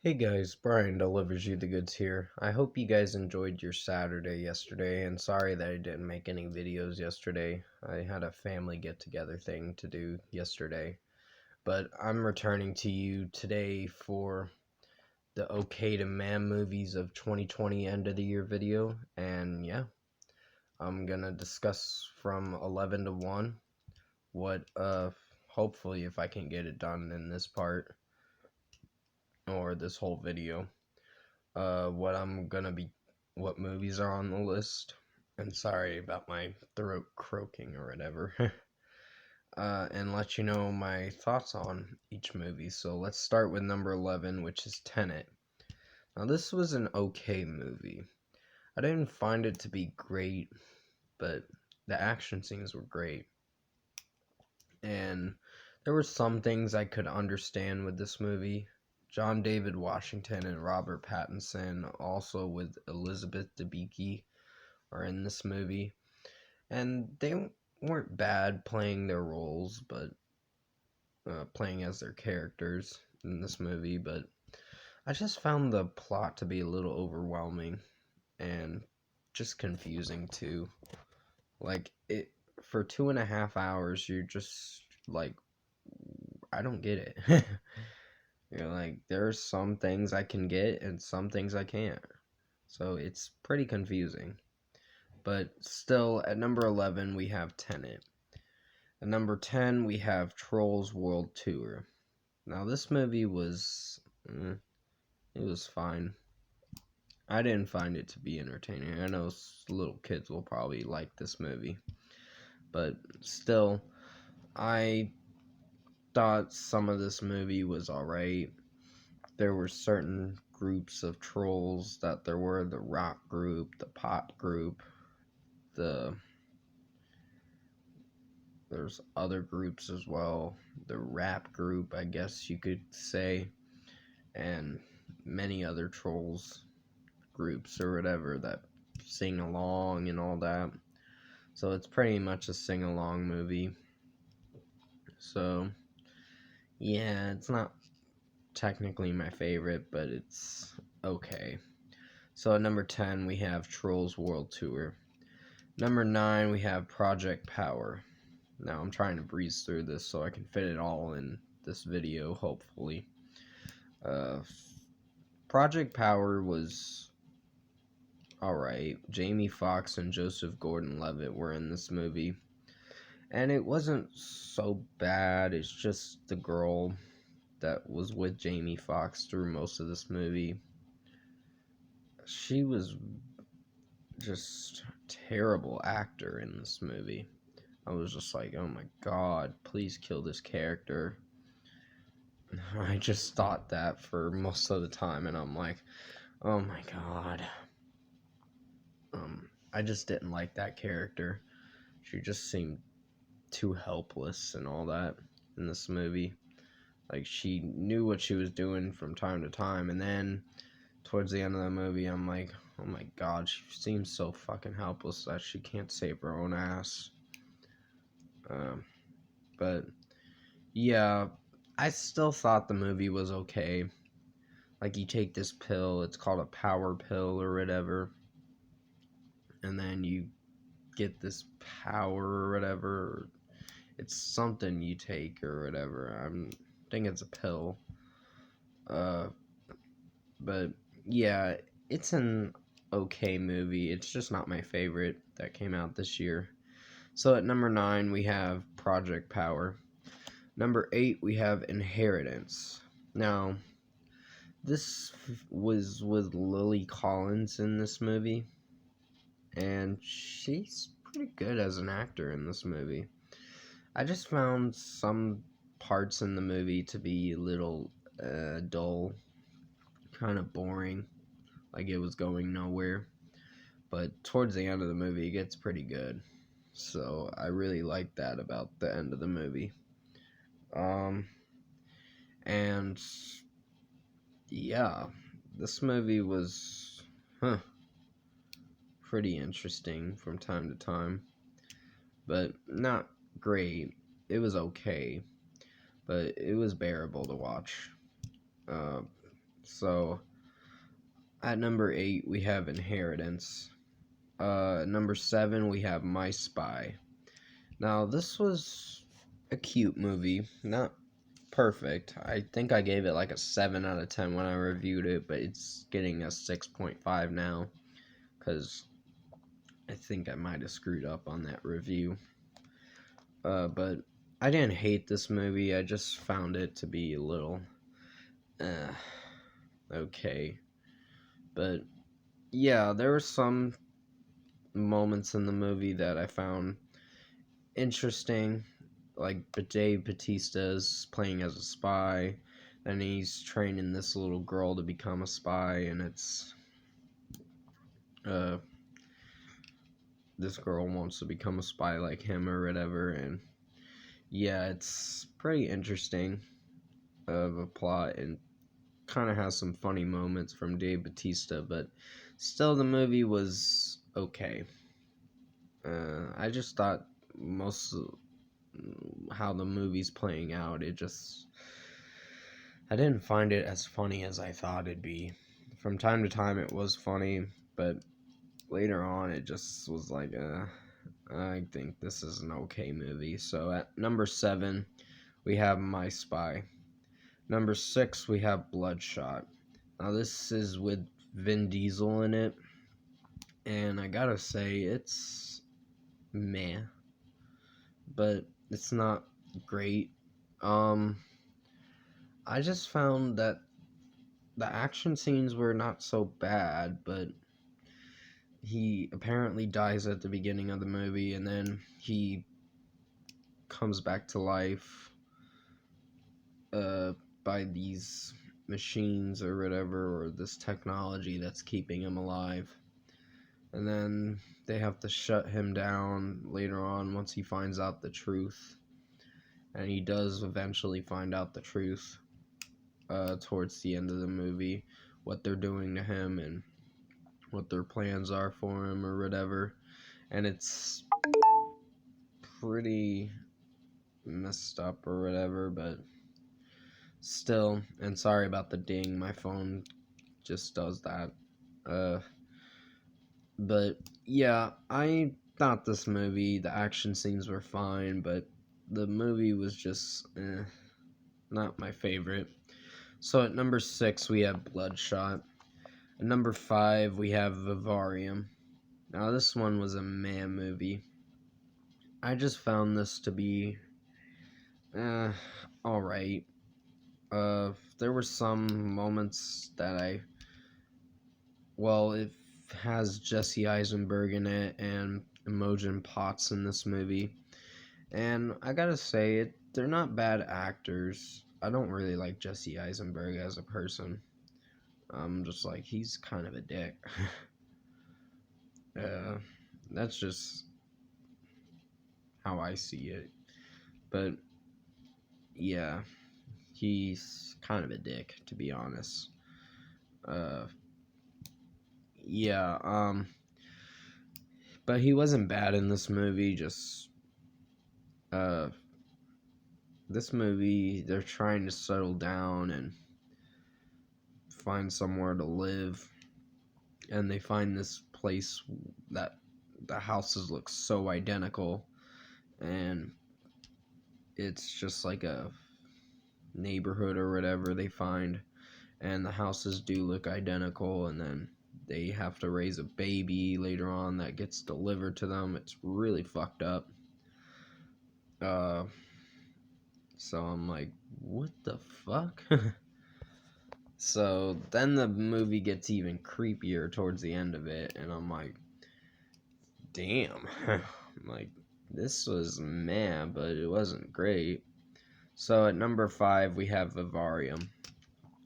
Hey guys, Brian delivers you the goods here. I hope you guys enjoyed your Saturday yesterday, and sorry that I didn't make any videos yesterday. I had a family get together thing to do yesterday, but I'm returning to you today for the Okay to Man movies of 2020 end of the year video, and yeah, I'm gonna discuss from 11 to 1 what, hopefully if I can get it done in this part, or this whole video. What I'm gonna be, what movies are on the list. And sorry about my throat croaking or whatever. And let you know my thoughts on each movie. So let's start with number 11, which is Tenet. Now, this was an okay movie. I didn't find it to be great, but the action scenes were great. And there were some things I could understand with this movie. John David Washington and Robert Pattinson, also with Elizabeth Debicki, are in this movie. And they weren't bad playing their roles, but playing as their characters in this movie. But I just found the plot to be a little overwhelming and just confusing too. Like, it, for 2.5 hours, you're just like, I don't get it. You're like, there's some things I can get and some things I can't. So it's pretty confusing. But still, at number 11, we have Tenet. At number 10, we have Trolls World Tour. Now, this movie was, it was fine. I didn't find it to be entertaining. I know little kids will probably like this movie. But still, I thought some of this movie was alright. There were certain groups of trolls that there were the rock group, the pop group, the there's other groups as well, the rap group, I guess you could say, and many other trolls groups or whatever that sing along and all that. So it's pretty much a sing along movie. So yeah, it's not technically my favorite, but it's okay. So at number 10, we have Trolls World Tour. Number 9, we have Project Power. Now, I'm trying to breeze through this so I can fit it all in this video, hopefully. Uh, Project Power was alright. Jamie Foxx and Joseph Gordon-Levitt were in this movie. And it wasn't so bad. It's just the girl that was with Jamie Foxx through most of this movie. She was just a terrible actor in this movie. I was just like, oh my god, please kill this character. I just thought that for most of the time, and I'm like, oh my god. I just didn't like that character. She just seemed too helpless and all that in this movie. Like, she knew what she was doing from time to time, and then towards the end of the movie, I'm like, oh my god, she seems so fucking helpless that she can't save her own ass. But yeah, I still thought the movie was okay. Like, you take this pill, it's called a power pill or whatever, and then you get this power or whatever. It's something you take or whatever. I think it's a pill. Uh, but yeah, it's an okay movie. It's just not my favorite that came out this year. So at number 9, we have Project Power. Number 8, we have Inheritance. Now, this was with Lily Collins in this movie, and she's pretty good as an actor in this movie. I just found some parts in the movie to be a little dull, kind of boring, like it was going nowhere. But towards the end of the movie, it gets pretty good. So I really like that about the end of the movie. And yeah, this movie was pretty interesting from time to time, but not great. It was okay, but it was bearable to watch. Uh, So at number 8 we have Inheritance. Number 7 we have My Spy. Now this was a cute movie, not perfect. I think I gave it like a 7 out of 10 when I reviewed it, but it's getting a 6.5 now because I think I might have screwed up on that review. But I didn't hate this movie. I just found it to be a little okay. But yeah, there were some moments in the movie that I found interesting. Like Dave Bautista's playing as a spy, and he's training this little girl to become a spy, and it's this girl wants to become a spy like him or whatever, and yeah, it's pretty interesting of a plot and kind of has some funny moments from Dave Bautista, but still the movie was okay. I just thought most of how the movie's playing out, I didn't find it as funny as I thought it'd be. From time to time it was funny, but later on it just was like, I think this is an okay movie. So at number 7, we have My Spy. Number 6, we have Bloodshot. Now this is with Vin Diesel in it, and I gotta say it's meh, but it's not great. I just found that the action scenes were not so bad, but he apparently dies at the beginning of the movie, and then he comes back to life by these machines or whatever, or this technology that's keeping him alive. And then they have to shut him down later on once he finds out the truth. And he does eventually find out the truth towards the end of the movie, what they're doing to him and what their plans are for him or whatever. And it's pretty messed up or whatever, but still, and sorry about the ding, my phone just does that. But yeah, I thought this movie, the action scenes were fine, but the movie was just not my favorite. So at number 6 we have Bloodshot. At number 5 we have Vivarium. Now this one was a man movie. I just found this to be alright. There were some moments that it has Jesse Eisenberg in it and Imogen Potts in this movie. And I gotta say, they're not bad actors. I don't really like Jesse Eisenberg as a person. I'm just like, he's kind of a dick. That's just how I see it. But yeah, he's kind of a dick, to be honest. Yeah, but he wasn't bad in this movie, just this movie, they're trying to settle down and find somewhere to live, and they find this place that the houses look so identical, and it's just like a neighborhood or whatever they find, and the houses do look identical, and then they have to raise a baby later on that gets delivered to them. It's really fucked up. So I'm like, what the fuck? So then the movie gets even creepier towards the end of it, and I'm like, damn. I'm like, this was meh, but it wasn't great. So at number 5 we have Vivarium.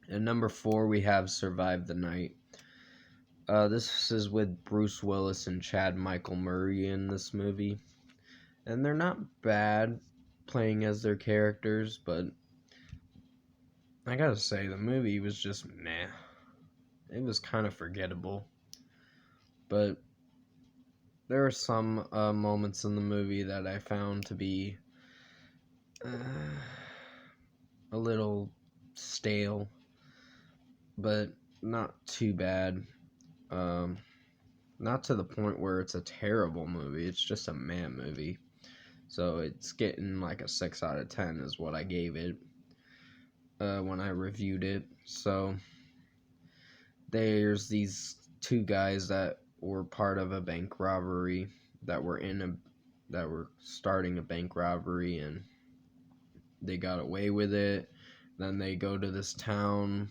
At number 4 we have Survive the Night. This is with Bruce Willis and Chad Michael Murray in this movie, and they're not bad playing as their characters, but I gotta say, the movie was just meh. It was kind of forgettable. But there are some moments in the movie that I found to be a little stale. but not too bad. Um, Not to the point where it's a terrible movie. It's just a man movie. So it's getting like a 6 out of 10 is what I gave it when I reviewed it. So there's these two guys that were part of a bank robbery that were starting a bank robbery, and they got away with it. Then they go to this town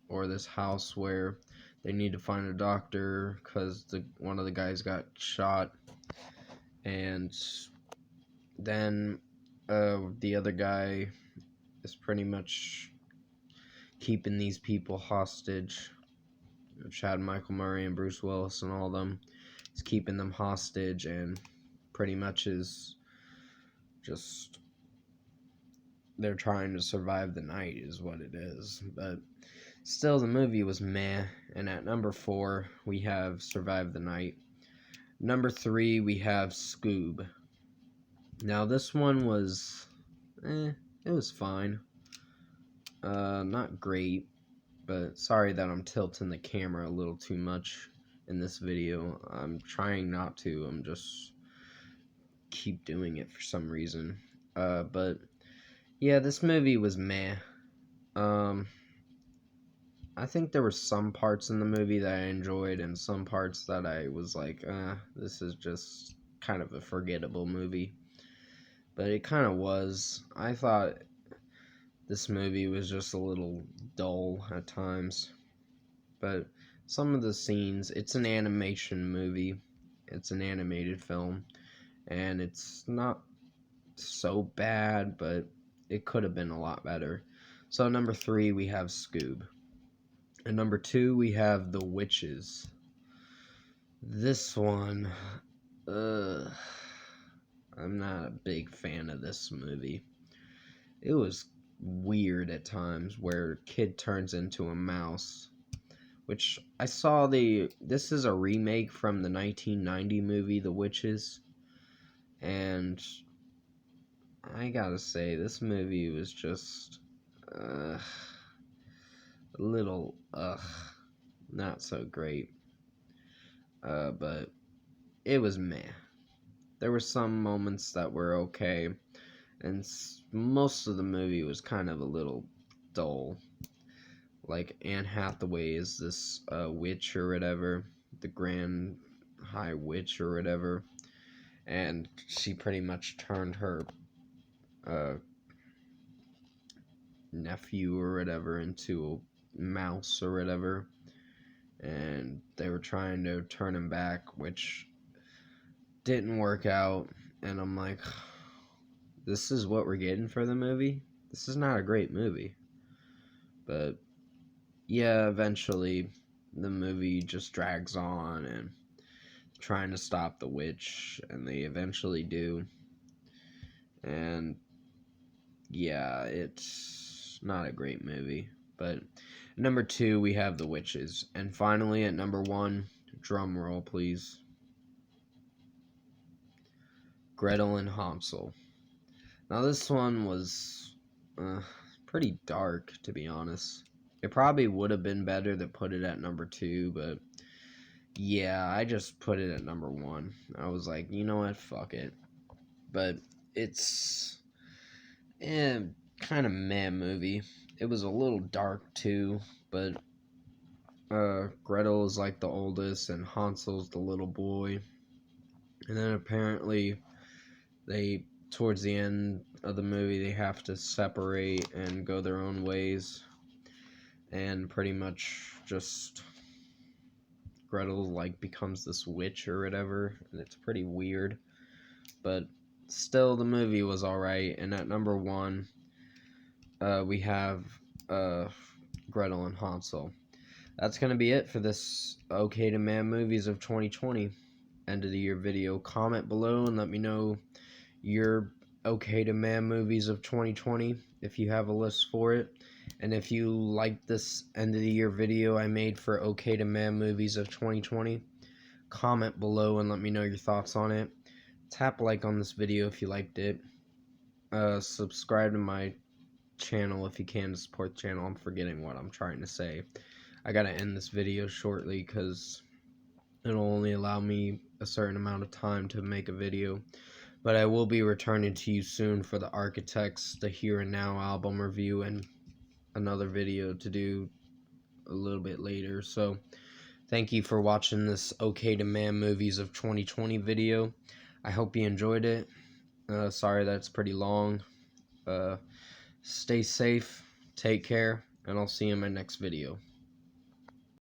or this house where they need to find a doctor because one of the guys got shot, and then the other guy is pretty much keeping these people hostage. Chad Michael Murray and Bruce Willis and all of them. He's keeping them hostage and pretty much is just they're trying to survive the night is what it is. But still, the movie was meh. And at number 4, we have Survive the Night. Number 3, we have Scoob. Now, this one was, it was fine. Not great, but sorry that I'm tilting the camera a little too much in this video. I'm trying not to. I'm just keep doing it for some reason. But yeah, this movie was meh. I think there were some parts in the movie that I enjoyed and some parts that I was like, this is just kind of a forgettable movie. But it kind of was. I thought this movie was just a little dull at times. But some of the scenes, it's an animation movie. It's an animated film. And it's not so bad, but it could have been a lot better. So number 3, we have Scoob. And number 2, we have The Witches. This one, I'm not a big fan of this movie. It was weird at times where a kid turns into a mouse, which I saw this is a remake from the 1990 movie The Witches, and I gotta say, this movie was just, a little, not so great. But it was meh. There were some moments that were okay, and most of the movie was kind of a little dull. Like, Anne Hathaway is this witch or whatever, the Grand High Witch or whatever, and she pretty much turned her nephew or whatever into a mouse or whatever, and they were trying to turn him back, which didn't work out. And I'm like, this is what we're getting for the movie? This is not a great movie. But yeah, eventually the movie just drags on and trying to stop the witch, and they eventually do. And yeah, it's not a great movie. But number 2, we have The Witches. And finally, at number 1, drum roll please, Gretel and Hansel. Now, this one was pretty dark, to be honest. It probably would have been better to put it at number 2, but yeah, I just put it at number 1. I was like, you know what, fuck it. But it's kind of meh movie. It was a little dark too, but Gretel is like the oldest and Hansel's the little boy. And then apparently towards the end of the movie, they have to separate and go their own ways, and pretty much just Gretel like becomes this witch or whatever, and it's pretty weird. But still, the movie was alright. And at number 1, we have Gretel and Hansel. That's gonna be it for this Okay to Man Movies of 2020 end of the year video. Comment below and let me know your Okay to Man Movies of 2020 if you have a list for it. And if you like this end of the year video I made for Okay to Man Movies of 2020, comment below and let me know your thoughts on it. Tap like on this video if you liked it. Subscribe to my channel if you can to support the channel. I'm forgetting what I'm trying to say. I gotta end this video shortly because it'll only allow me a certain amount of time to make a video. But I will be returning to you soon for the Architects, the Here and Now album review, and another video to do a little bit later. So thank you for watching this OK to Man Movies of 2020 video. I hope you enjoyed it. Sorry that's pretty long. Stay safe, take care, and I'll see you in my next video.